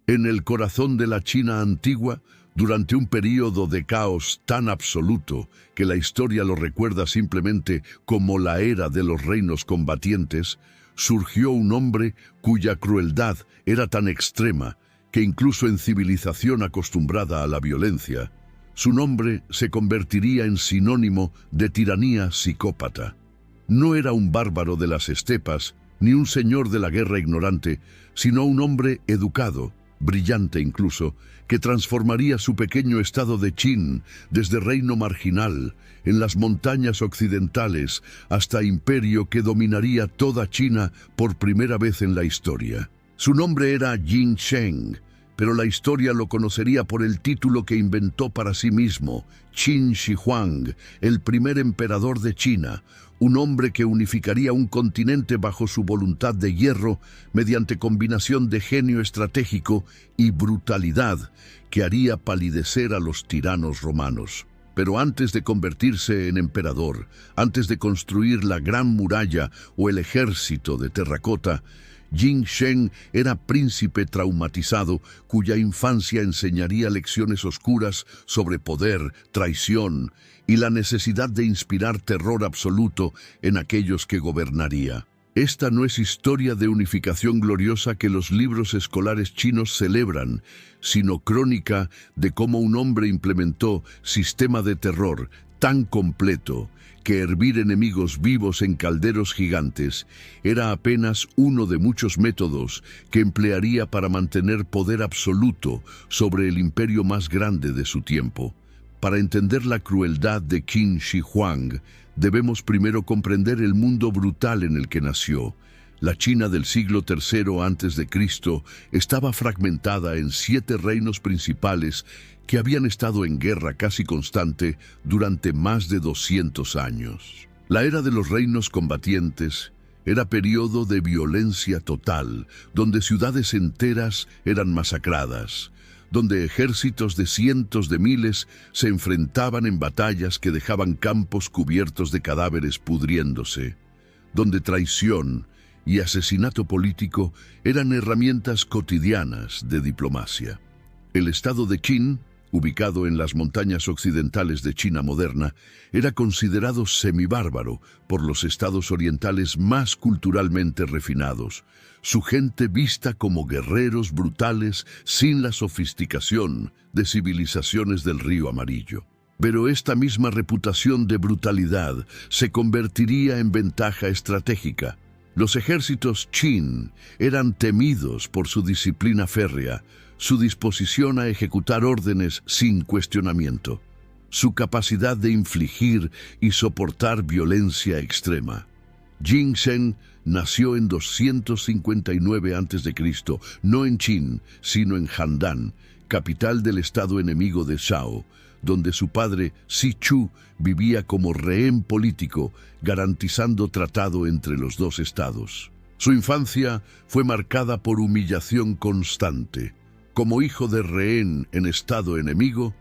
En el corazón de la China antigua, durante un período de caos tan absoluto que la historia lo recuerda simplemente como la era de los reinos combatientes, surgió un hombre cuya crueldad era tan extrema que incluso en civilización acostumbrada a la violencia, su nombre se convertiría en sinónimo de tiranía psicópata. No era un bárbaro de las estepas, ni un señor de la guerra ignorante, sino un hombre educado, brillante incluso, que transformaría su pequeño estado de Qin desde reino marginal en las montañas occidentales hasta imperio que dominaría toda China por primera vez en la historia. Su nombre era Jin Sheng, pero la historia lo conocería por el título que inventó para sí mismo, Qin Shi Huang, el primer emperador de China, un hombre que unificaría un continente bajo su voluntad de hierro mediante combinación de genio estratégico y brutalidad que haría palidecer a los tiranos romanos. Pero antes de convertirse en emperador, antes de construir la Gran Muralla o el ejército de terracota, Jin Sheng era príncipe traumatizado cuya infancia enseñaría lecciones oscuras sobre poder, traición y la necesidad de inspirar terror absoluto en aquellos que gobernaría. Esta no es historia de unificación gloriosa que los libros escolares chinos celebran, sino crónica de cómo un hombre implementó sistema de terror tan completo que hervir enemigos vivos en calderos gigantes era apenas uno de muchos métodos que emplearía para mantener poder absoluto sobre el imperio más grande de su tiempo. Para entender la crueldad de Qin Shi Huang, debemos primero comprender el mundo brutal en el que nació. La China del siglo III a.C. estaba fragmentada en 7 reinos principales que habían estado en guerra casi constante durante más de 200 años. La era de los reinos combatientes era periodo de violencia total, donde ciudades enteras eran masacradas, donde ejércitos de cientos de miles se enfrentaban en batallas que dejaban campos cubiertos de cadáveres pudriéndose, donde traición y asesinato político eran herramientas cotidianas de diplomacia. El estado de Qin, ubicado en las montañas occidentales de China moderna, era considerado semibárbaro por los estados orientales más culturalmente refinados, su gente vista como guerreros brutales sin la sofisticación de civilizaciones del Río Amarillo. Pero esta misma reputación de brutalidad se convertiría en ventaja estratégica. Los ejércitos Qin eran temidos por su disciplina férrea, su disposición a ejecutar órdenes sin cuestionamiento, su capacidad de infligir y soportar violencia extrema. Jin Sheng nació en 259 a.C., no en Qin, sino en Handan, capital del estado enemigo de Zhao, donde su padre, Si Chu, vivía como rehén político, garantizando tratado entre los dos estados. Su infancia fue marcada por humillación constante. Como hijo de rehén en estado enemigo,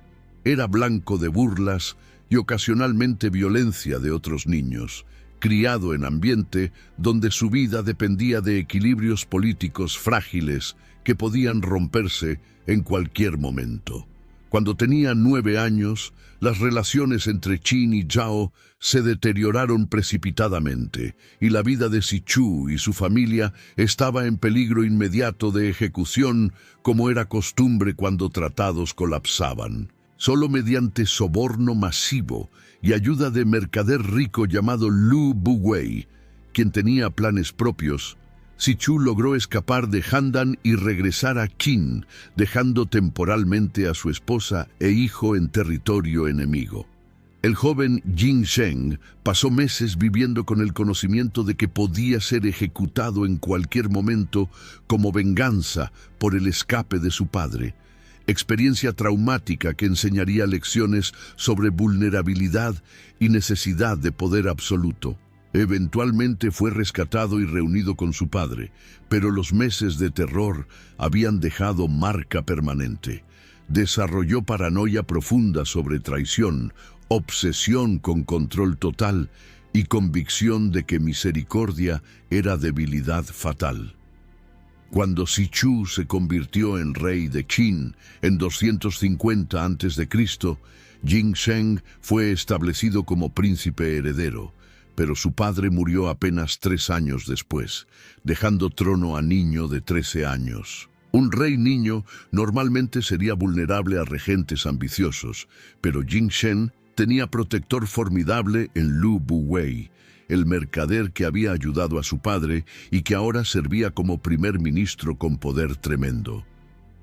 era blanco de burlas y ocasionalmente violencia de otros niños, criado en ambiente donde su vida dependía de equilibrios políticos frágiles que podían romperse en cualquier momento. Cuando tenía 9 años, las relaciones entre Qin y Zhao se deterioraron precipitadamente y la vida de Si Chu y su familia estaba en peligro inmediato de ejecución, como era costumbre cuando tratados colapsaban. Solo mediante soborno masivo y ayuda de mercader rico llamado Lu Buwei, quien tenía planes propios, Si Chu logró escapar de Handan y regresar a Qin, dejando temporalmente a su esposa e hijo en territorio enemigo. El joven Jin Sheng pasó meses viviendo con el conocimiento de que podía ser ejecutado en cualquier momento como venganza por el escape de su padre, experiencia traumática que enseñaría lecciones sobre vulnerabilidad y necesidad de poder absoluto. Eventualmente fue rescatado y reunido con su padre, pero los meses de terror habían dejado marca permanente. Desarrolló paranoia profunda sobre traición, obsesión con control total y convicción de que misericordia era debilidad fatal. Cuando Sichu se convirtió en rey de Qin en 250 a.C., Jing Sheng fue establecido como príncipe heredero, pero su padre murió apenas 3 años después, dejando trono a niño de 13 años. Un rey niño normalmente sería vulnerable a regentes ambiciosos, pero Jing Sheng tenía protector formidable en Lu Buwei, el mercader que había ayudado a su padre y que ahora servía como primer ministro con poder tremendo.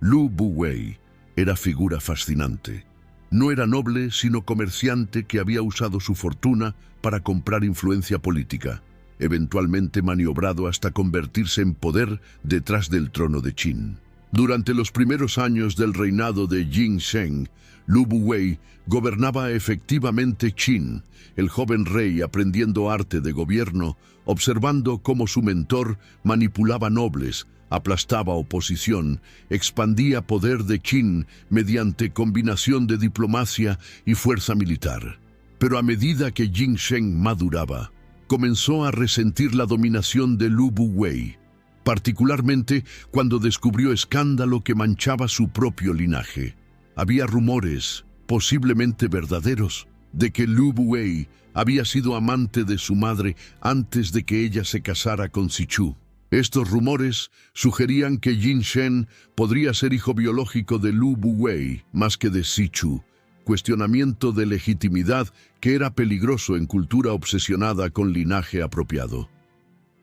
Lu Buwei era figura fascinante. No era noble, sino comerciante que había usado su fortuna para comprar influencia política, eventualmente maniobrado hasta convertirse en poder detrás del trono de Qin. Durante los primeros años del reinado de Jing Sheng, Lu Buwei gobernaba efectivamente Qin, el joven rey aprendiendo arte de gobierno, observando cómo su mentor manipulaba nobles, aplastaba oposición, expandía poder de Qin mediante combinación de diplomacia y fuerza militar. Pero a medida que Jing Sheng maduraba, comenzó a resentir la dominación de Lu Buwei, particularmente cuando descubrió escándalo que manchaba su propio linaje. Había rumores, posiblemente verdaderos, de que Lu Buwei había sido amante de su madre antes de que ella se casara con Sichu. Estos rumores sugerían que Jing Sheng podría ser hijo biológico de Lu Buwei más que de Sichu, cuestionamiento de legitimidad que era peligroso en cultura obsesionada con linaje apropiado.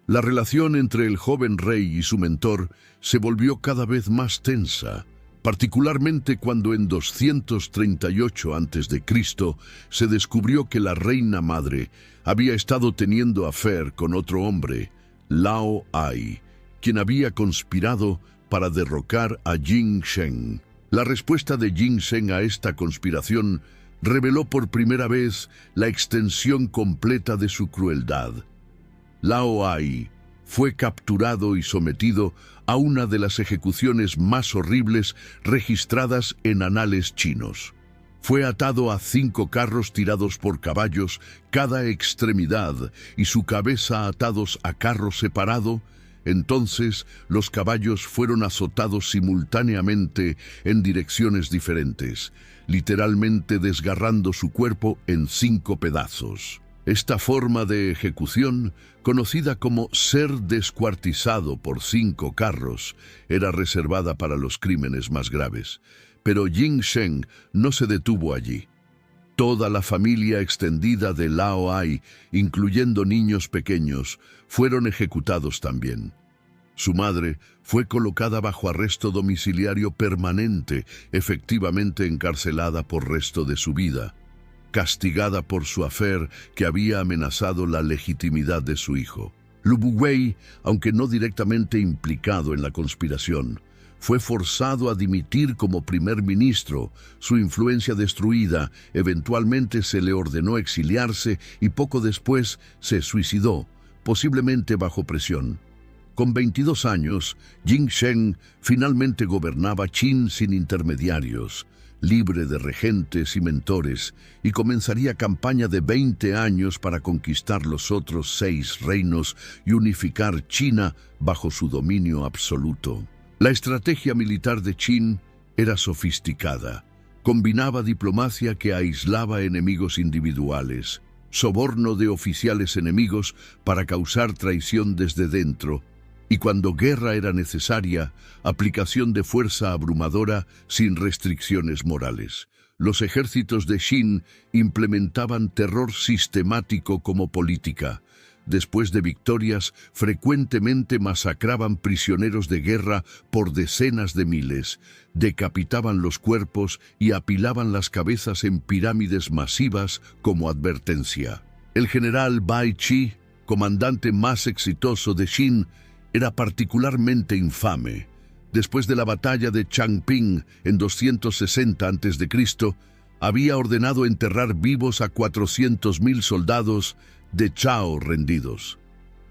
La relación entre el joven rey y su mentor se volvió cada vez más tensa, particularmente cuando en 238 a.C. se descubrió que la reina madre había estado teniendo affair con otro hombre, Lao Ai, quien había conspirado para derrocar a Jing Sheng. La respuesta de Jing Sheng a esta conspiración reveló por primera vez la extensión completa de su crueldad. Lao Ai fue capturado y sometido a una de las ejecuciones más horribles registradas en anales chinos. Fue atado a 5 carros tirados por caballos, cada extremidad, y su cabeza atados a carro separado. Entonces los caballos fueron azotados simultáneamente en direcciones diferentes, literalmente desgarrando su cuerpo en 5 pedazos. Esta forma de ejecución, conocida como ser descuartizado por 5 carros, era reservada para los crímenes más graves. Pero Jing Sheng no se detuvo allí. Toda la familia extendida de Lao Ai, incluyendo niños pequeños, fueron ejecutados también. Su madre fue colocada bajo arresto domiciliario permanente, efectivamente encarcelada por resto de su vida, castigada por su affair que había amenazado la legitimidad de su hijo. Lu Buwei, aunque no directamente implicado en la conspiración, fue forzado a dimitir como primer ministro, su influencia destruida, eventualmente se le ordenó exiliarse y poco después se suicidó, posiblemente bajo presión. Con 22 años, Jing Sheng finalmente gobernaba Qin sin intermediarios, libre de regentes y mentores, y comenzaría campaña de 20 años para conquistar los otros 6 reinos y unificar China bajo su dominio absoluto. La estrategia militar de Qin era sofisticada. Combinaba diplomacia que aislaba enemigos individuales, soborno de oficiales enemigos para causar traición desde dentro, y cuando guerra era necesaria, aplicación de fuerza abrumadora sin restricciones morales. Los ejércitos de Qin implementaban terror sistemático como política. Después de victorias, frecuentemente masacraban prisioneros de guerra por decenas de miles, decapitaban los cuerpos y apilaban las cabezas en pirámides masivas como advertencia. El general Bai Qi, comandante más exitoso de Qin, era particularmente infame. Después de la batalla de Changping en 260 a.C., había ordenado enterrar vivos a 400.000 soldados de Chao rendidos.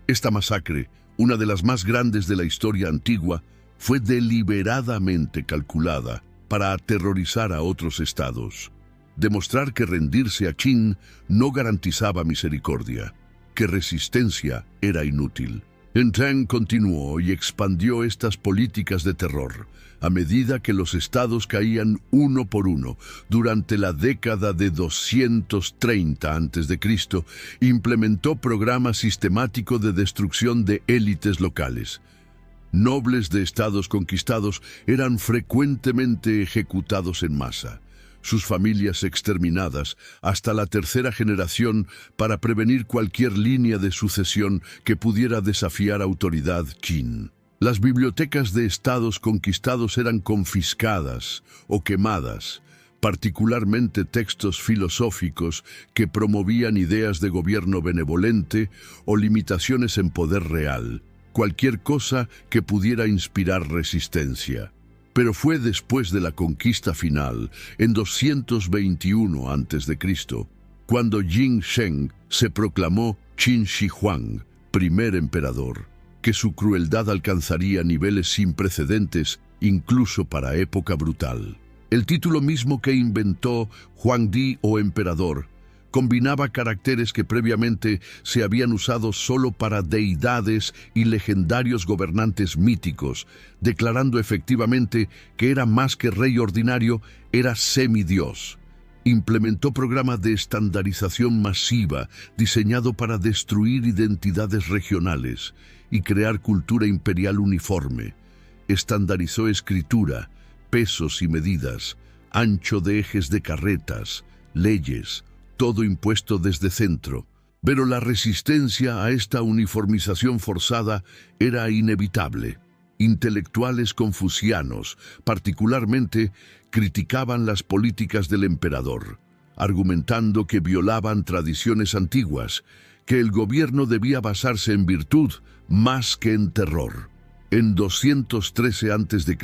Esta masacre, una de las más grandes de la historia antigua, fue deliberadamente calculada para aterrorizar a otros estados, demostrar que rendirse a Qin no garantizaba misericordia, que resistencia era inútil. Tang continuó y expandió estas políticas de terror a medida que los estados caían uno por uno. Durante la década de 230 a.C., implementó programas sistemáticos de destrucción de élites locales. Nobles de estados conquistados eran frecuentemente ejecutados en masa, sus familias exterminadas hasta la tercera generación para prevenir cualquier línea de sucesión que pudiera desafiar autoridad Qin. Las bibliotecas de estados conquistados eran confiscadas o quemadas, particularmente textos filosóficos que promovían ideas de gobierno benevolente o limitaciones en poder real, cualquier cosa que pudiera inspirar resistencia. Pero fue después de la conquista final, en 221 a.C., cuando Jing Sheng se proclamó Qin Shi Huang, primer emperador, que su crueldad alcanzaría niveles sin precedentes, incluso para época brutal. El título mismo que inventó Huangdi o emperador combinaba caracteres que previamente se habían usado solo para deidades y legendarios gobernantes míticos, declarando efectivamente que era más que rey ordinario, era semidios. Implementó programas de estandarización masiva diseñado para destruir identidades regionales y crear cultura imperial uniforme. Estandarizó escritura, pesos y medidas, ancho de ejes de carretas, leyes, todo impuesto desde centro. Pero la resistencia a esta uniformización forzada era inevitable. Intelectuales confucianos, particularmente, criticaban las políticas del emperador, argumentando que violaban tradiciones antiguas, que el gobierno debía basarse en virtud más que en terror. En 213 a.C.,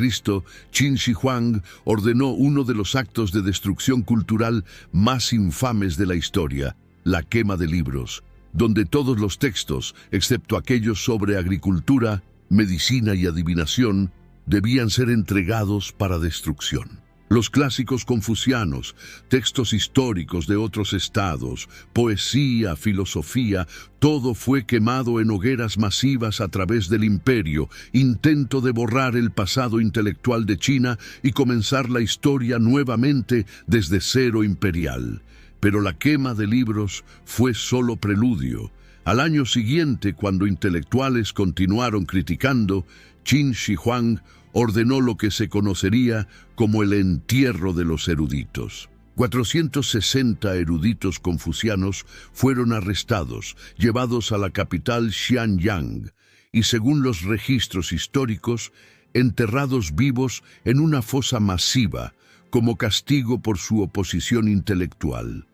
Qin Shi Huang ordenó uno de los actos de destrucción cultural más infames de la historia, la quema de libros, donde todos los textos, excepto aquellos sobre agricultura, medicina y adivinación, debían ser entregados para destrucción. Los clásicos confucianos, textos históricos de otros estados, poesía, filosofía, todo fue quemado en hogueras masivas a través del imperio, intento de borrar el pasado intelectual de China y comenzar la historia nuevamente desde cero imperial. Pero la quema de libros fue solo preludio. Al año siguiente, cuando intelectuales continuaron criticando, Qin Shi Huang ordenó lo que se conocería como el entierro de los eruditos. 460 eruditos confucianos fueron arrestados, llevados a la capital Xianyang y, según los registros históricos, enterrados vivos en una fosa masiva como castigo por su oposición intelectual.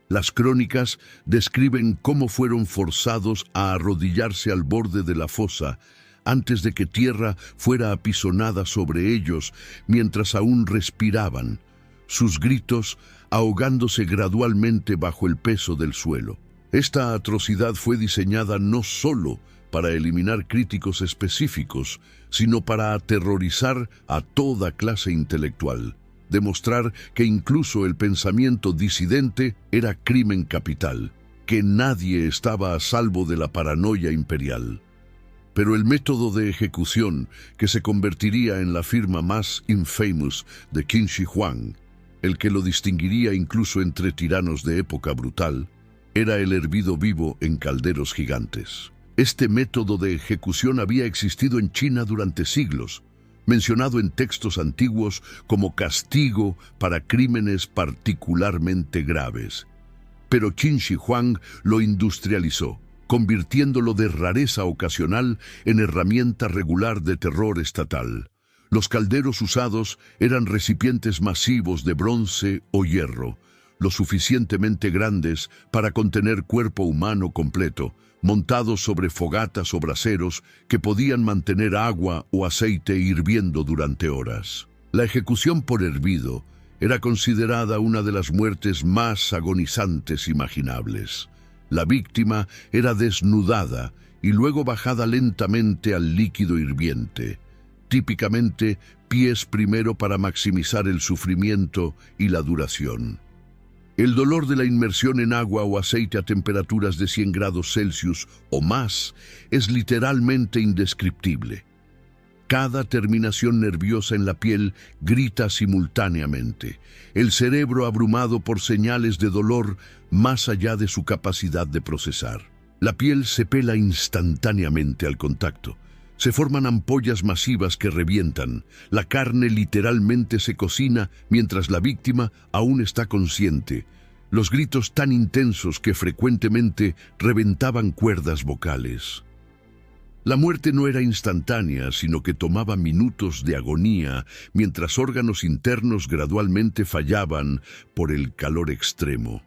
Las crónicas describen cómo fueron forzados a arrodillarse al borde de la fosa antes de que tierra fuera apisonada sobre ellos mientras aún respiraban, sus gritos ahogándose gradualmente bajo el peso del suelo. Esta atrocidad fue diseñada no solo para eliminar críticos específicos, sino para aterrorizar a toda clase intelectual, demostrar que incluso el pensamiento disidente era crimen capital, que nadie estaba a salvo de la paranoia imperial. Pero el método de ejecución, que se convertiría en la firma más infamous de Qin Shi Huang, el que lo distinguiría incluso entre tiranos de época brutal, era el hervido vivo en calderos gigantes. Este método de ejecución había existido en China durante siglos, mencionado en textos antiguos como castigo para crímenes particularmente graves. Pero Qin Shi Huang lo industrializó, convirtiéndolo de rareza ocasional en herramienta regular de terror estatal. Los calderos usados eran recipientes masivos de bronce o hierro, lo suficientemente grandes para contener cuerpo humano completo, montados sobre fogatas o braseros que podían mantener agua o aceite hirviendo durante horas. La ejecución por hervido era considerada una de las muertes más agonizantes imaginables. La víctima era desnudada y luego bajada lentamente al líquido hirviente, típicamente pies primero para maximizar el sufrimiento y la duración. El dolor de la inmersión en agua o aceite a temperaturas de 100 grados Celsius o más es literalmente indescriptible. Cada terminación nerviosa en la piel grita simultáneamente, el cerebro abrumado por señales de dolor más allá de su capacidad de procesar. La piel se pela instantáneamente al contacto. Se forman ampollas masivas que revientan. La carne literalmente se cocina mientras la víctima aún está consciente. Los gritos tan intensos que frecuentemente reventaban cuerdas vocales. La muerte no era instantánea, sino que tomaba minutos de agonía mientras órganos internos gradualmente fallaban por el calor extremo.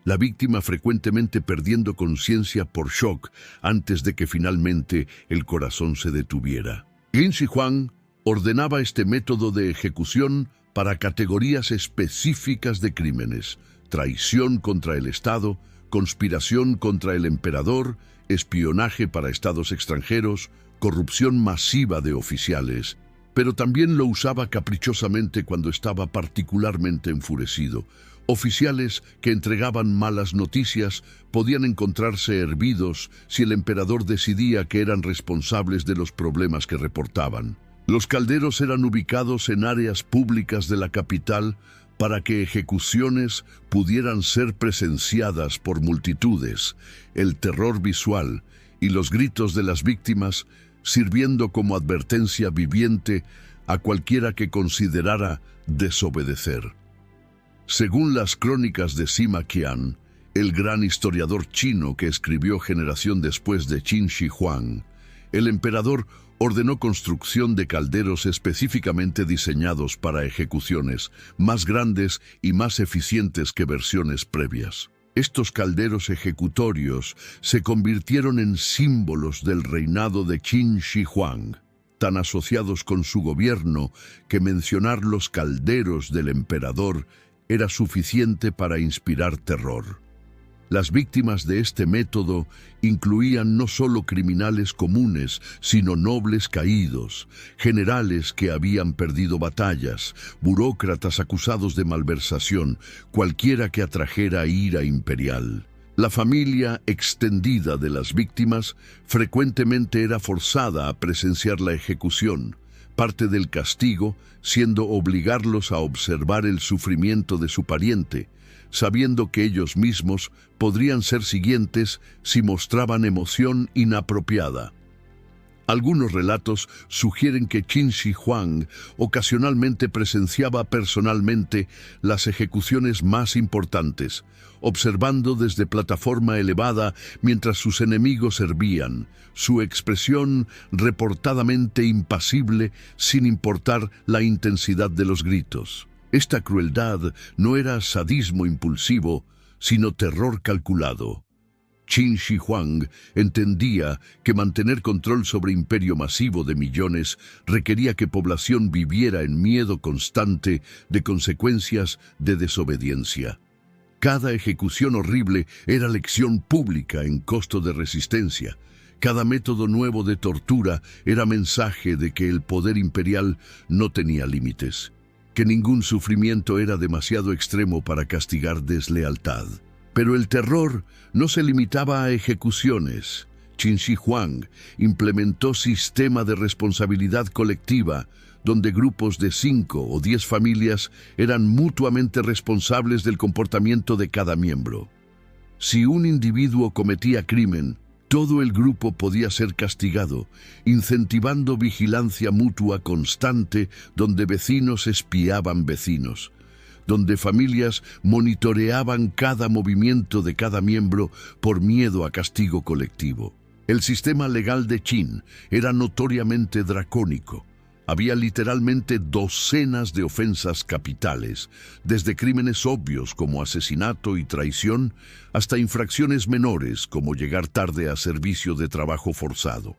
La víctima frecuentemente perdiendo conciencia por shock antes de que finalmente el corazón se detuviera. Qin Shi Huang ordenaba este método de ejecución para categorías específicas de crímenes: traición contra el Estado, conspiración contra el emperador, espionaje para estados extranjeros, corrupción masiva de oficiales, pero también lo usaba caprichosamente cuando estaba particularmente enfurecido. Oficiales que entregaban malas noticias podían encontrarse hervidos si el emperador decidía que eran responsables de los problemas que reportaban. Los calderos eran ubicados en áreas públicas de la capital para que ejecuciones pudieran ser presenciadas por multitudes, el terror visual y los gritos de las víctimas sirviendo como advertencia viviente a cualquiera que considerara desobedecer. Según las crónicas de Sima Qian, el gran historiador chino que escribió generación después de Qin Shi Huang, el emperador ordenó construcción de calderos específicamente diseñados para ejecuciones, más grandes y más eficientes que versiones previas. Estos calderos ejecutorios se convirtieron en símbolos del reinado de Qin Shi Huang, tan asociados con su gobierno que mencionar los calderos del emperador era suficiente para inspirar terror. Las víctimas de este método incluían no solo criminales comunes, sino nobles caídos, generales que habían perdido batallas, burócratas acusados de malversación, cualquiera que atrajera ira imperial. La familia extendida de las víctimas frecuentemente era forzada a presenciar la ejecución, parte del castigo siendo obligarlos a observar el sufrimiento de su pariente, sabiendo que ellos mismos podrían ser siguientes si mostraban emoción inapropiada. Algunos relatos sugieren que Qin Shi Huang ocasionalmente presenciaba personalmente las ejecuciones más importantes, observando desde plataforma elevada mientras sus enemigos servían, su expresión reportadamente impasible sin importar la intensidad de los gritos. Esta crueldad no era sadismo impulsivo, sino terror calculado. Qin Shi Huang entendía que mantener control sobre imperio masivo de millones requería que población viviera en miedo constante de consecuencias de desobediencia. Cada ejecución horrible era lección pública en costo de resistencia. Cada método nuevo de tortura era mensaje de que el poder imperial no tenía límites, que ningún sufrimiento era demasiado extremo para castigar deslealtad. Pero el terror no se limitaba a ejecuciones. Qin Shi Huang implementó sistema de responsabilidad colectiva, donde grupos de 5 o 10 familias eran mutuamente responsables del comportamiento de cada miembro. Si un individuo cometía crimen, todo el grupo podía ser castigado, incentivando vigilancia mutua constante donde vecinos espiaban vecinos, donde familias monitoreaban cada movimiento de cada miembro por miedo a castigo colectivo. El sistema legal de Qin era notoriamente dracónico. Había literalmente docenas de ofensas capitales, desde crímenes obvios como asesinato y traición, hasta infracciones menores como llegar tarde a servicio de trabajo forzado.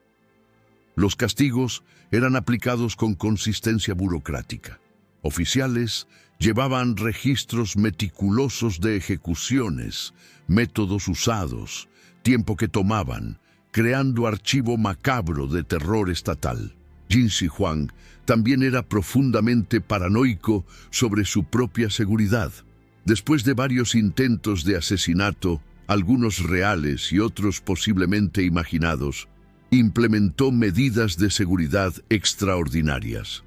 Los castigos eran aplicados con consistencia burocrática. Oficiales llevaban registros meticulosos de ejecuciones, métodos usados, tiempo que tomaban, creando archivo macabro de terror estatal. Qin Shi Huang también era profundamente paranoico sobre su propia seguridad. Después de varios intentos de asesinato, algunos reales y otros posiblemente imaginados, implementó medidas de seguridad extraordinarias.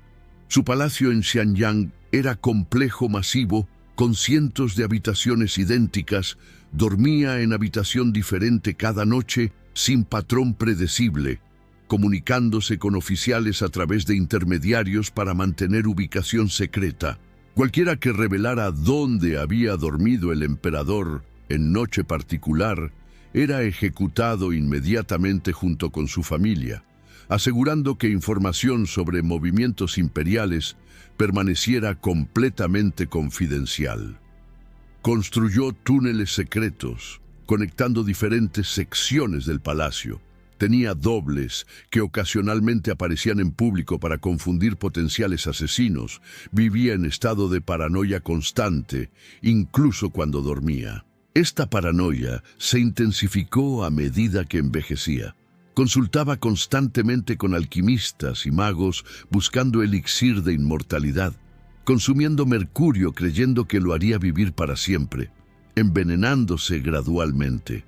Su palacio en Xianyang era complejo masivo, con cientos de habitaciones idénticas, dormía en habitación diferente cada noche, sin patrón predecible, comunicándose con oficiales a través de intermediarios para mantener ubicación secreta. Cualquiera que revelara dónde había dormido el emperador en noche particular era ejecutado inmediatamente junto con su familia, asegurando que información sobre movimientos imperiales permaneciera completamente confidencial. Construyó túneles secretos, conectando diferentes secciones del palacio. Tenía dobles que ocasionalmente aparecían en público para confundir potenciales asesinos. Vivía en estado de paranoia constante, incluso cuando dormía. Esta paranoia se intensificó a medida que envejecía. Consultaba constantemente con alquimistas y magos buscando elixir de inmortalidad, consumiendo mercurio creyendo que lo haría vivir para siempre, envenenándose gradualmente.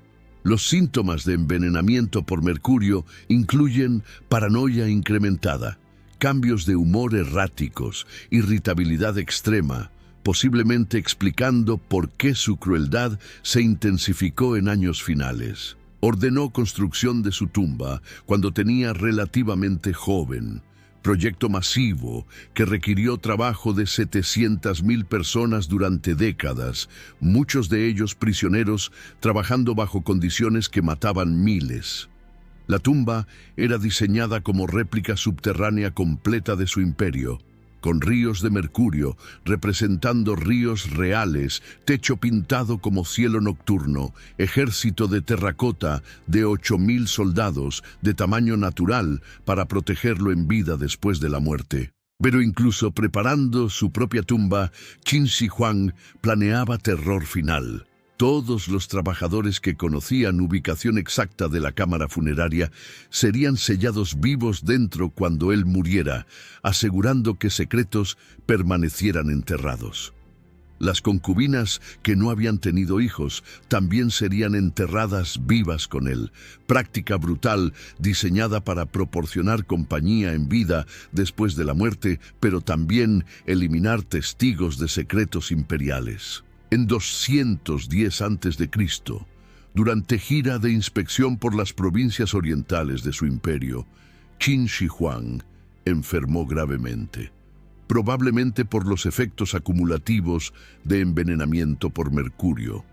Los síntomas de envenenamiento por mercurio incluyen paranoia incrementada, cambios de humor erráticos, irritabilidad extrema, posiblemente explicando por qué su crueldad se intensificó en años finales. Ordenó construcción de su tumba cuando tenía relativamente joven, proyecto masivo que requirió trabajo de 700.000 personas durante décadas, muchos de ellos prisioneros trabajando bajo condiciones que mataban miles. La tumba era diseñada como réplica subterránea completa de su imperio, con ríos de mercurio representando ríos reales, techo pintado como cielo nocturno, ejército de terracota de 8.000 soldados de tamaño natural para protegerlo en vida después de la muerte. Pero incluso preparando su propia tumba, Qin Shi Huang planeaba terror final. Todos los trabajadores que conocían ubicación exacta de la cámara funeraria serían sellados vivos dentro cuando él muriera, asegurando que secretos permanecieran enterrados. Las concubinas que no habían tenido hijos también serían enterradas vivas con él, práctica brutal diseñada para proporcionar compañía en vida después de la muerte, pero también eliminar testigos de secretos imperiales. En 210 a.C., durante gira de inspección por las provincias orientales de su imperio, Qin Shi Huang enfermó gravemente, probablemente por los efectos acumulativos de envenenamiento por mercurio.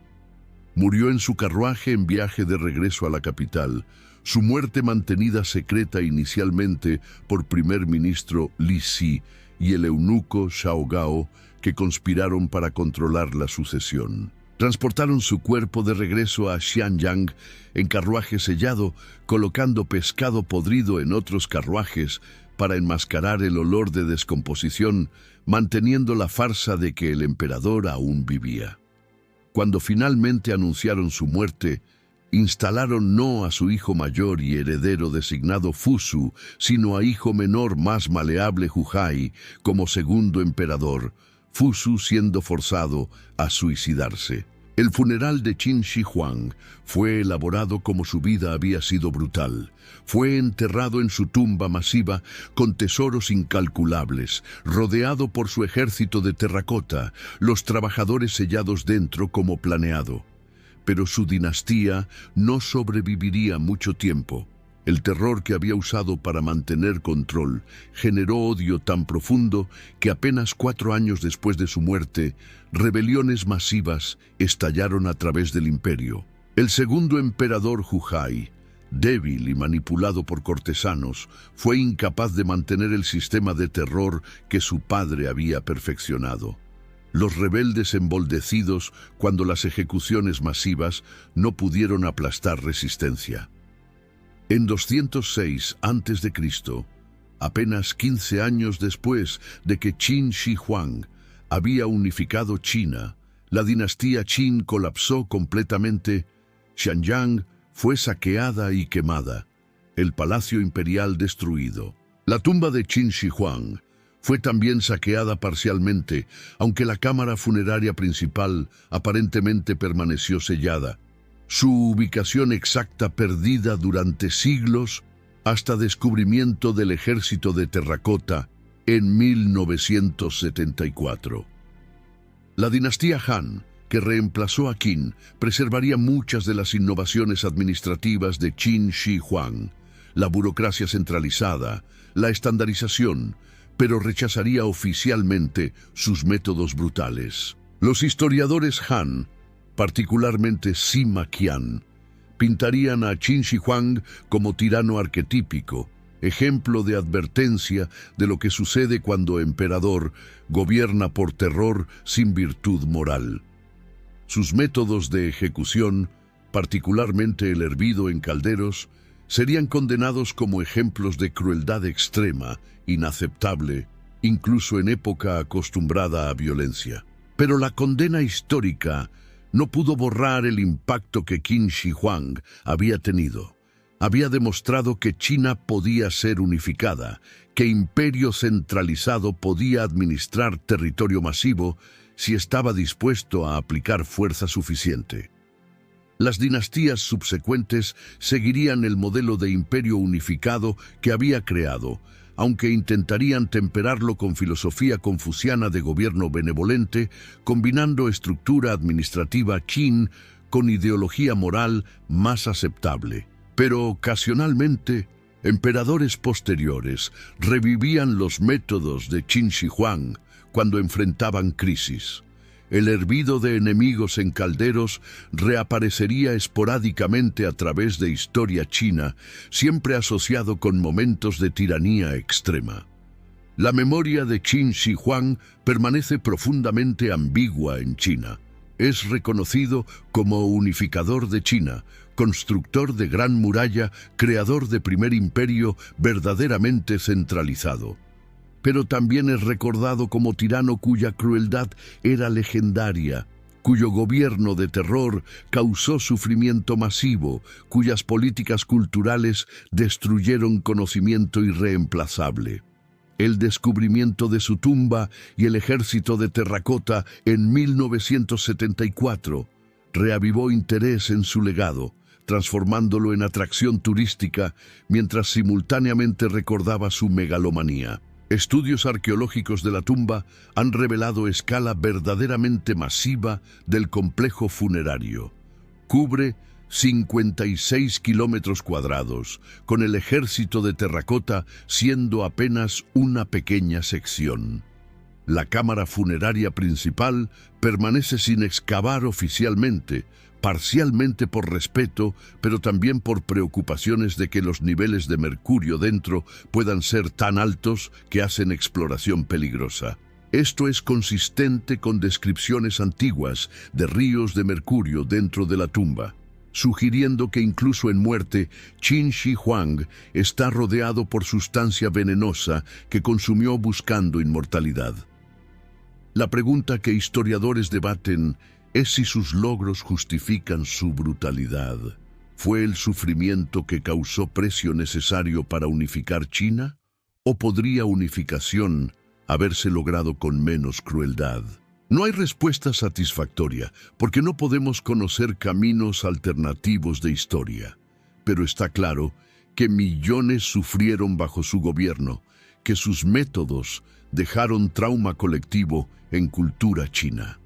Murió en su carruaje en viaje de regreso a la capital, su muerte mantenida secreta inicialmente por primer ministro Li Si y el eunuco Xiao Gao, que conspiraron para controlar la sucesión. Transportaron su cuerpo de regreso a Xianyang en carruaje sellado, colocando pescado podrido en otros carruajes para enmascarar el olor de descomposición, manteniendo la farsa de que el emperador aún vivía. Cuando finalmente anunciaron su muerte, instalaron no a su hijo mayor y heredero designado Fusu, sino a hijo menor más maleable Hujai como segundo emperador, Fusu siendo forzado a suicidarse. El funeral de Qin Shi Huang fue elaborado como su vida había sido brutal. Fue enterrado en su tumba masiva con tesoros incalculables, rodeado por su ejército de terracota, los trabajadores sellados dentro como planeado. Pero su dinastía no sobreviviría mucho tiempo. El terror que había usado para mantener control generó odio tan profundo que apenas 4 años después de su muerte, rebeliones masivas estallaron a través del imperio. El segundo emperador Hujai, débil y manipulado por cortesanos, fue incapaz de mantener el sistema de terror que su padre había perfeccionado. Los rebeldes emboldecidos cuando las ejecuciones masivas no pudieron aplastar resistencia. En 206 a.C., apenas 15 años después de que Qin Shi Huang había unificado China, la dinastía Qin colapsó completamente. Xianyang fue saqueada y quemada, el palacio imperial destruido. La tumba de Qin Shi Huang Fue también saqueada parcialmente, aunque la cámara funeraria principal aparentemente permaneció sellada. Su ubicación exacta perdida durante siglos hasta descubrimiento del ejército de terracota en 1974. La dinastía Han, que reemplazó a Qin, preservaría muchas de las innovaciones administrativas de Qin Shi Huang, la burocracia centralizada, la estandarización, pero rechazaría oficialmente sus métodos brutales. Los historiadores Han, particularmente Sima Qian, pintarían a Qin Shi Huang como tirano arquetípico, ejemplo de advertencia de lo que sucede cuando emperador gobierna por terror sin virtud moral. Sus métodos de ejecución, particularmente el hervido en calderos, serían condenados como ejemplos de crueldad extrema, inaceptable, incluso en época acostumbrada a violencia. Pero la condena histórica no pudo borrar el impacto que Qin Shi Huang había tenido. Había demostrado que China podía ser unificada, que imperio centralizado podía administrar territorio masivo si estaba dispuesto a aplicar fuerza suficiente. Las dinastías subsecuentes seguirían el modelo de imperio unificado que había creado, aunque intentarían temperarlo con filosofía confuciana de gobierno benevolente, combinando estructura administrativa Qin con ideología moral más aceptable. Pero ocasionalmente, emperadores posteriores revivían los métodos de Qin Shi Huang cuando enfrentaban crisis. El hervido de enemigos en calderos reaparecería esporádicamente a través de historia china, siempre asociado con momentos de tiranía extrema. La memoria de Qin Shi Huang permanece profundamente ambigua en China. Es reconocido como unificador de China, constructor de gran muralla, creador de primer imperio verdaderamente centralizado. Pero también es recordado como tirano cuya crueldad era legendaria, cuyo gobierno de terror causó sufrimiento masivo, cuyas políticas culturales destruyeron conocimiento irreemplazable. El descubrimiento de su tumba y el ejército de terracota en 1974 reavivó interés en su legado, transformándolo en atracción turística mientras simultáneamente recordaba su megalomanía. Estudios arqueológicos de la tumba han revelado escala verdaderamente masiva del complejo funerario. Cubre 56 kilómetros cuadrados, con el ejército de terracota siendo apenas una pequeña sección. La cámara funeraria principal permanece sin excavar oficialmente, parcialmente por respeto, pero también por preocupaciones de que los niveles de mercurio dentro puedan ser tan altos que hacen exploración peligrosa. Esto es consistente con descripciones antiguas de ríos de mercurio dentro de la tumba, sugiriendo que incluso en muerte, Qin Shi Huang está rodeado por sustancia venenosa que consumió buscando inmortalidad. La pregunta que historiadores debaten es si sus logros justifican su brutalidad. ¿Fue el sufrimiento que causó precio necesario para unificar China? ¿O podría unificación haberse logrado con menos crueldad? No hay respuesta satisfactoria, porque no podemos conocer caminos alternativos de historia. Pero está claro que millones sufrieron bajo su gobierno, que sus métodos dejaron trauma colectivo en cultura china.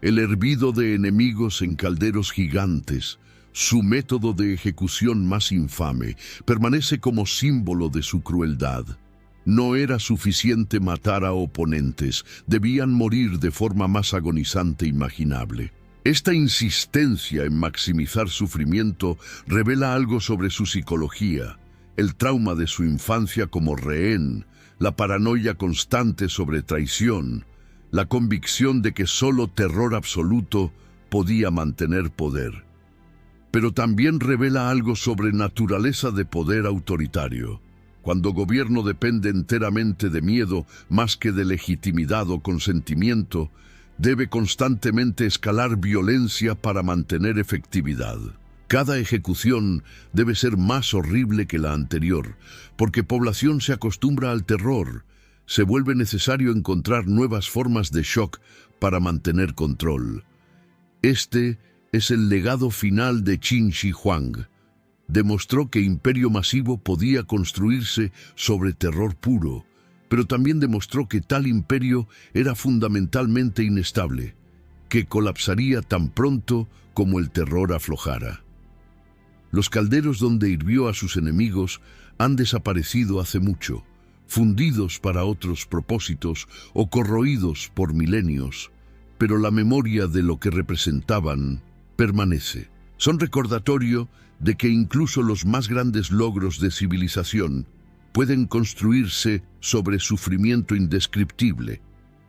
El hervido de enemigos en calderos gigantes, su método de ejecución más infame, permanece como símbolo de su crueldad. No era suficiente matar a oponentes, debían morir de forma más agonizante imaginable. Esta insistencia en maximizar sufrimiento revela algo sobre su psicología, el trauma de su infancia como rehén, la paranoia constante sobre traición, la convicción de que solo terror absoluto podía mantener poder. Pero también revela algo sobre naturaleza de poder autoritario. Cuando gobierno depende enteramente de miedo más que de legitimidad o consentimiento, debe constantemente escalar violencia para mantener efectividad. Cada ejecución debe ser más horrible que la anterior, porque población se acostumbra al terror, se vuelve necesario encontrar nuevas formas de shock para mantener control. Este es el legado final de Qin Shi Huang. Demostró que imperio masivo podía construirse sobre terror puro, pero también demostró que tal imperio era fundamentalmente inestable, que colapsaría tan pronto como el terror aflojara. Los calderos donde hirvió a sus enemigos han desaparecido hace mucho, fundidos para otros propósitos o corroídos por milenios, pero la memoria de lo que representaban permanece. Son recordatorio de que incluso los más grandes logros de civilización pueden construirse sobre sufrimiento indescriptible,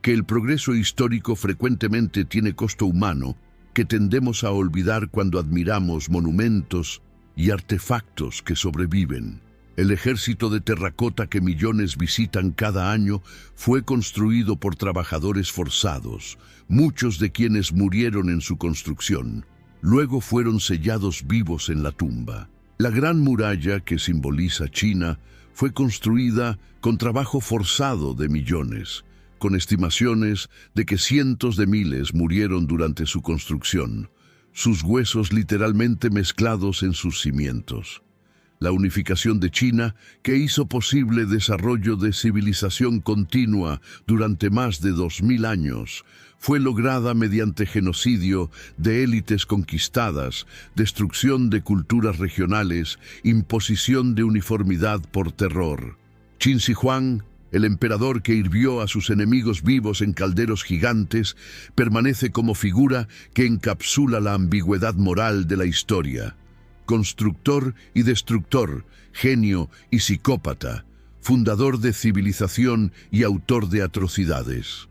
que el progreso histórico frecuentemente tiene costo humano, que tendemos a olvidar cuando admiramos monumentos y artefactos que sobreviven. El ejército de terracota que millones visitan cada año fue construido por trabajadores forzados, muchos de quienes murieron en su construcción. Luego fueron sellados vivos en la tumba. La Gran Muralla, que simboliza China, fue construida con trabajo forzado de millones, con estimaciones de que cientos de miles murieron durante su construcción, sus huesos literalmente mezclados en sus cimientos. La unificación de China, que hizo posible desarrollo de civilización continua durante más de 2000 años, fue lograda mediante genocidio de élites conquistadas, destrucción de culturas regionales, imposición de uniformidad por terror. Qin Shi Huang, el emperador que hirvió a sus enemigos vivos en calderos gigantes, permanece como figura que encapsula la ambigüedad moral de la historia. Constructor y destructor, genio y psicópata, fundador de civilización y autor de atrocidades.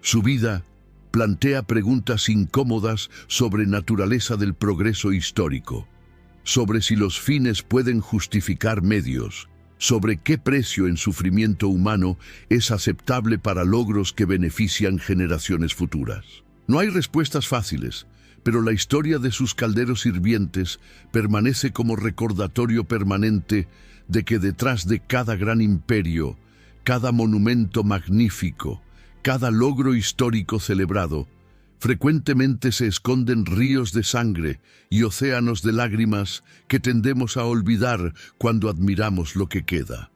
Su vida plantea preguntas incómodas sobre naturaleza del progreso histórico, sobre si los fines pueden justificar medios, sobre qué precio en sufrimiento humano es aceptable para logros que benefician generaciones futuras. No hay respuestas fáciles, pero la historia de sus calderos hirvientes permanece como recordatorio permanente de que detrás de cada gran imperio, cada monumento magnífico, cada logro histórico celebrado, frecuentemente se esconden ríos de sangre y océanos de lágrimas que tendemos a olvidar cuando admiramos lo que queda.